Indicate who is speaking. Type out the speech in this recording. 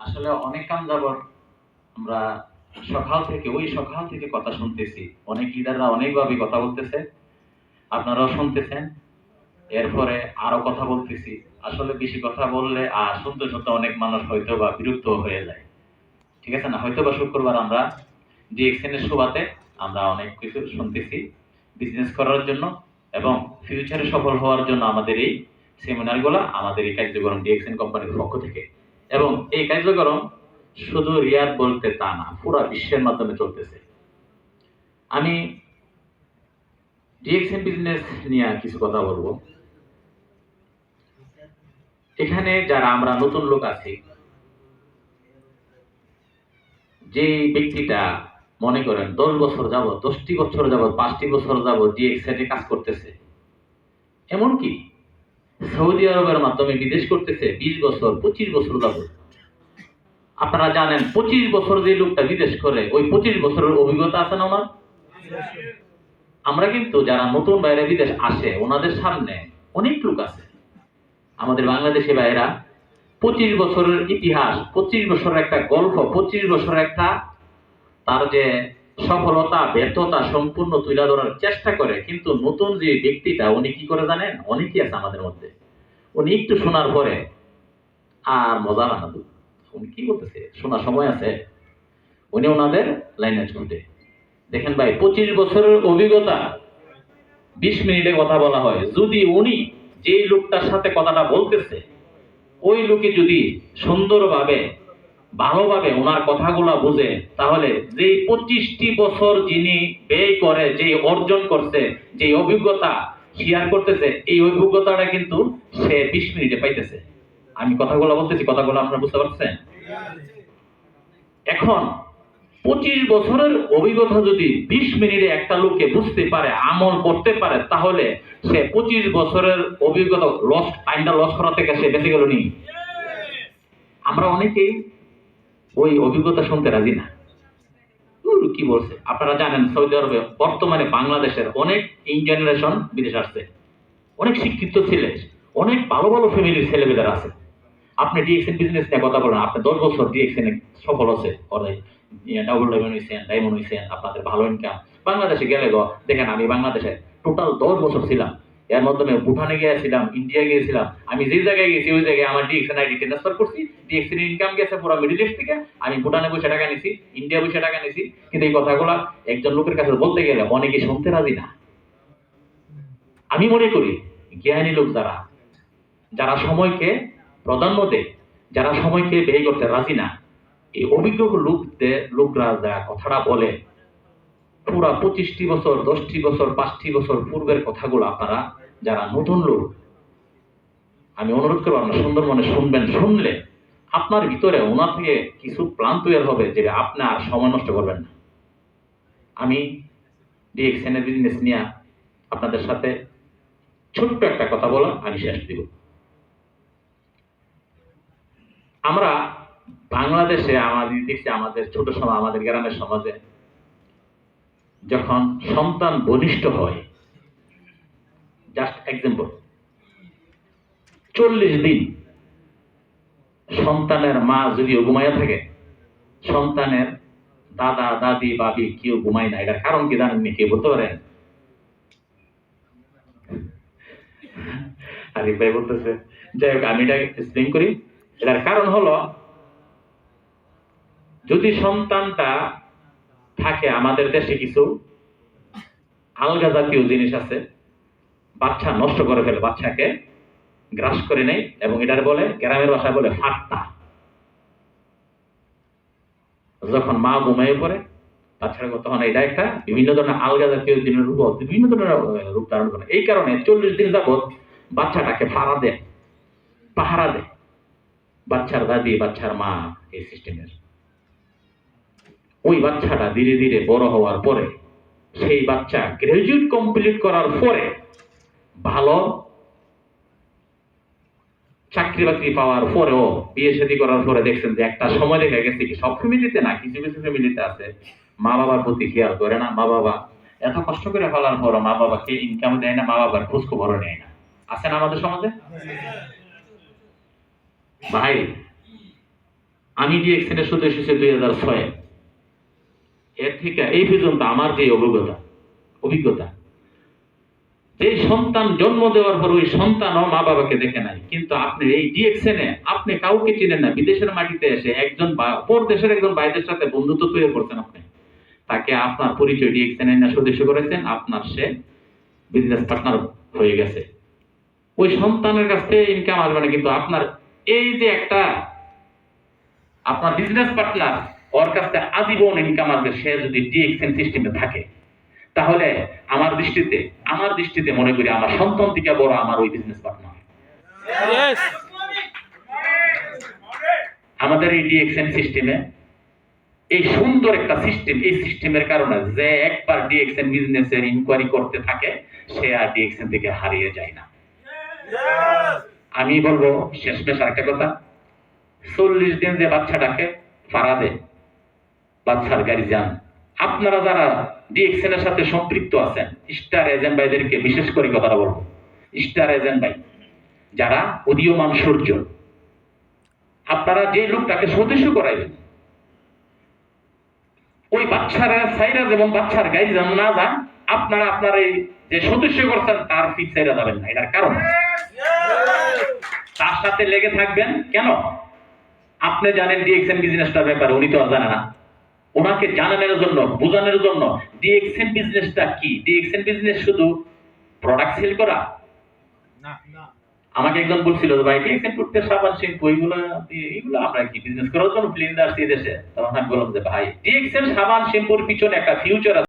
Speaker 1: আসলে অনেক কাম যাবত আমরা সকাল থেকে কথা শুনতেছি, অনেক লিডাররা অনেকভাবে কথা বলতেছে, আপনারাও শুনতেছেন। এরপরে আরো কথা বলতেছি। আসলে বেশি কথা বললে আর শুনতে শুনতে অনেক মানুষ হয়তো বা বিরক্ত হয়ে যায়, ঠিক আছে না? হয়তো বা শুক্রবার আমরা ডিএক্সএন এর সুবাদে আমরা অনেক কিছু শুনতেছি বিজনেস করার জন্য এবং ফিউচারে সফল হওয়ার জন্য আমাদের এই সেমিনারগুলো, আমাদের এই কার্যক্রম ডিএক্সএন কোম্পানির পক্ষ থেকে। এবং এই কার্যক্রম শুধু রিয়াদ বলতে তা না, পুরো বিশ্বের মাধ্যমে চলতেছে। আমি ডিএক্সএন বিজনেস নিয়ে কিছু কথা বলবো। এখানে যারা আমরা নতুন লোক আছি, যে ব্যক্তিটা মনে করেন 10 বছর যাবত, 10টি বছর যাবত, 5টি বছর যাবত ডিএক্সএন এ কাজ করতেছে, এমনকি সৌদি আরবের মাধ্যমে বিদেশ করতেছে 20 বছর, 25 বছর যাবত। আপনারা জানেন 25 বছর যে লোকটা বিদেশ করে, ওই 25 বছরের অভিজ্ঞতা আছে না আমার? আমরা কিন্তু যারা নতুন বাইরে বিদেশ আসে, ওনাদের সামনে অনেক লোক আছে। আমাদের বাংলাদেশি ভাইয়েরা 25 বছরের ইতিহাস, 25 বছরের একটা গল্প, 25 বছরের একটা তার যে সফলতা ব্যর্থতা সম্পূর্ণ তুলে ধরার চেষ্টা করে। কিন্তু নতুন যে ব্যক্তিটা, উনি কি করে জানেন? অনেকেই আছে আমাদের মধ্যে, উনি একটু শোনার পরে আর মজা না, উনি কি বলতেছে শোনার সময় আছে, উনি ওনাদের লাইনে চলতে দেখেন। ভাই 25 বছরের অভিজ্ঞতা 20 মিনিটে কথা বলা হয়। যদি উনি যে লোকটার সাথে কথাটা বলতেছে, ওই লোকে যদি সুন্দরভাবে ভালোভাবে ওনার কথাগুলা বুঝে, তাহলে যে 25টি বছর যিনি ব্যয় করে, যে অর্জন করছে, যে অভিজ্ঞতা শেয়ার করতেছে, এই অভিজ্ঞতাটা কিন্তু সে 20 মিনিটে পাইতেছে। আমি কথাগুলো বলতেছি, কথাগুলো আপনারা বুঝতে পারছেন? এখন 25 বছরের অভিজ্ঞতা যদি 20 মিনিটে একটা লোককে বুঝতে পারে, আমল করতে পারে, তাহলে সে 25 বছরের অভিজ্ঞতা টাইমটা লস করা থেকে সে বেঁচে গেল নি। আমরা অনেকেই ওই অভিজ্ঞতা শুনতে রাজি না। কি বলছে? আপনারা জানেন সৌদি আরবে বর্তমানে বাংলাদেশের অনেক ইন জেনারেশন বিদেশ আসছে, অনেক শিক্ষিত ছেলে, অনেক ভালো ভালো ফ্যামিলির ছেলেমেয়েরা আছে। আপনি ডিএক্সএন বিজনেস নিয়ে কথা বলেন, আপনি 10 বছর ডিএক্সএন সফল আছে, ডাবল ডায়মন্ড হয়েছেন, আপনাদের ভালো ইনকাম। বাংলাদেশে গেলে দেখেন, আমি বাংলাদেশে টোটাল 10 বছর ছিলাম। এর মাধ্যমে ভুটানে গিয়েছিলাম, ইন্ডিয়া গিয়েছিলাম। আমি যে জায়গায় গেছি ওই জায়গায় আমার ডিএক্সএন আইডি ট্রান্সফার করছি। ডিএক্সএন ইনকাম গেছে পুরো মিডল ইস্ট থেকে। আমি ভুটানে বসে টাকা নিছি, ইন্ডিয়া বসে টাকা নিছি। কিন্তু এই কথাগুলা একজন লোকের কাছে বলতে গেলে অনেকে শুনতে রাজি না। আমি মনে করি জ্ঞানী লোক যারা, যারা সময়কে প্রাধান্য দেয়, যারা সময়কে ব্যয় করতে রাজি না, এই অভিজ্ঞ লোকরা যারা কথাটা বলে, পুরা 25টি বছর, 10টি বছর, 5টি বছর পূর্বের কথাগুলো আপনারা যারা নতুন লোক, আমি অনুরোধ করবো আপনার সুন্দর মনে শুনবেন। শুনলে আপনার ভিতরে ওনার থেকে কিছু প্ল্যান তৈরি হবে, যে আপনি আর সময় নষ্ট করবেন না। আমি ডিএক্সএন এর বিজনেস নিয়ে আপনাদের সাথে ছোট্ট একটা কথা বলা আমি শেষ দিব। আমরা বাংলাদেশে আমাদের দেখছি, আমাদের ছোট সমাজ, আমাদের গ্রামের সমাজে যখন সন্তান বলিষ্ঠ হয়, জাস্ট এক্সাম্পল, 40 দিন সন্তানের মা যদিও ঘুমাইয়া থাকে, সন্তানের দাদা দাদি বাবি কেউ ঘুমায় না। এটার কারণ কি জানেননি? কেউ বলতে পারেন? আরিফ ভাই বলতেছে, যাই হোক আমি এটা এক্সপ্লেন করি। এটার কারণ হলো, যদি সন্তানটা থাকে, আমাদের দেশে কিছু আলগা জাতীয় জিনিস আছে, বাচ্চা নষ্ট করে ফেলে, বাচ্চাকে গ্রাস করে নেয়, এবং এটার বলে, গ্রামের ভাষায় বলে ফাট্টা। যখন মা ঘুমিয়ে পড়ে বাচ্চারা, তখন এটা একটা বিভিন্ন ধরনের আলগা জাতীয় জিনিস রূপ, বিভিন্ন ধরনের রূপ ধারণ করে। এই কারণে 40 দিন যাবৎ বাচ্চাটাকে পাহারা দেয় বাচ্চার দাদি, বাচ্চার মা। এই সিস্টেমের ওই বাচ্চাটা ধীরে ধীরে বড় হওয়ার পরে, সেই বাচ্চা গ্রাজুয়েট কমপ্লিট করার পরে, ভালো চাকরি বাকরি পাওয়ার পরেও, বিয়ে শাদী করার পরে দেখছেন যে একটা সময় দেখা গেছে কি, সব ফ্যামিলিতে না, কিছু কিছু ফ্যামিলিতে আছে, মা বাবার প্রতি খেয়াল করে না। মা বাবা এত কষ্ট করে ফেলার পর মা বাবাকে ইনকাম দেয় না, মা বাবার খোঁজ খবর নেয় না। আছে না আমাদের সমাজে? ভাই আমি ডিএক্সএন এর সদস্য হয়েছে 2006 এর থেকে এই পর্যন্ত আমার যে অভিজ্ঞতা যে সন্তান জন্ম দেওয়ার পর ওই সন্তানও মা বাবাকে দেখে নাই, কিন্তু আপনি এই ডিএক্সএন এ আপনি কাউকে চিনেন না, বিদেশের মাটিতে এসে একজন পর দেশের একজন বাইরের সাথে বন্ধুত্ব তৈরি করছেন, আপনি তাকে আপনার পরিচয় ডিএক্সএন এর সদস্য করেছেন, আপনার সে বিজনেস পার্টনার হয়ে গেছে। ওই সন্তানের কাছ থেকে ইনকাম আসবে না, কিন্তু আপনার এই যে একটা আপনার বিজনেস পার্টনার, ওর কাছ থেকে আজীবন ইনকাম আসবে সে যদি ডিএক্সএন সিস্টেমে থাকে। তাহলে আমার দৃষ্টিতে মনে করি আমার সন্তান থেকে বড় আমার ওই বিজনেস পার্টনার। আমাদের এই ডিএক্সএন সিস্টেমে এই সুন্দর একটা সিস্টেম, এই সিস্টেমের কারণে যে একবার ডিএক্সএন বিজনেসের ইনকোয়ারি করতে থাকে সে আর ডিএক্সএন থেকে হারিয়ে যায় না। আমি বলবো শেষমেশ আরেকটা কথা, 40 দিন যে বাচ্চাটাকে ভাড়া দেয় বাচ্চার গার্জিয়ান, আপনারা যারা ডিএক্সএন এর সাথে সম্পৃক্ত আছেন, স্টার এজেন্ট ভাইদেরকে বিশেষ করে কথাটা বলবো, স্টার এজেন্ট ভাই যারা উদীয়মান সূর্য, আপনারা যে লোকটাকে সদস্য করাইবেন ওই বাচ্চারা সাইরা যেমন বাচ্চার গার্জিয়ান না যান, আপনারা আপনার এই যে সদস্য করছেন তার ফি সাইরা যাবেন না। এটার কারণ তার সাথে লেগে থাকবেন কেন? আপনি জানেন ডিএক্সএন বিজনেসটার ব্যাপারে, উনি তো আর জানে না। ওনাকে জানানোর জন্য, বোঝানোর জন্য ডিএক্সএন বিজনেসটা কি, ডিএক্সএন বিজনেস শুধু প্রোডাক্ট সেল করা না। আমাকে একজন বলছিল ভাই ডিএক্সএন করতে সাবান শ্যাম্পু এগুলো আমরা কি বিজনেস করার জন্য প্লেন আসছে দেশে? তখন আমি বললাম যে ভাই ডিএক্সএন সাবান শ্যাম্পুর পিছনে একটা ফিউচার আছে।